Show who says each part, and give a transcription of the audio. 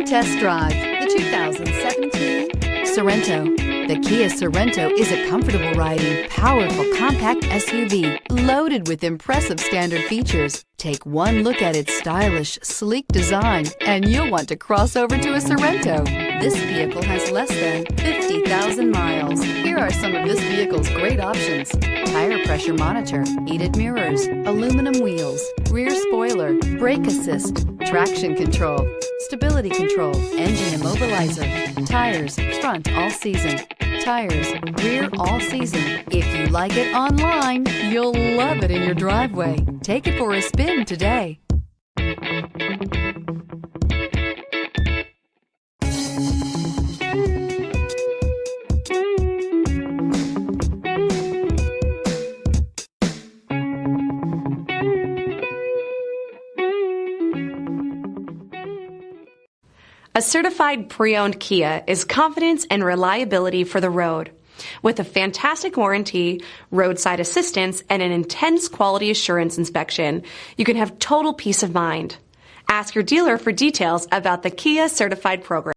Speaker 1: Come test drive the 2017 Sorento. The Kia Sorento is a comfortable riding, powerful compact SUV loaded with impressive standard features. Take one look at its stylish, sleek design and you'll want to cross over to a Sorento. This vehicle has less than 50,000 miles. Here are some of this vehicle's great options: tire pressure monitor, heated mirrors, aluminum wheels, rear spoiler, brake assist, traction control, stability control, engine immobilizer, tires, front all season, tires, rear all season. If you like it online, you'll love it in your driveway. Take it for a spin today.
Speaker 2: A certified pre-owned Kia is confidence and reliability for the road. With a fantastic warranty, roadside assistance, and an intense quality assurance inspection, you can have total peace of mind. Ask your dealer for details about the Kia Certified program.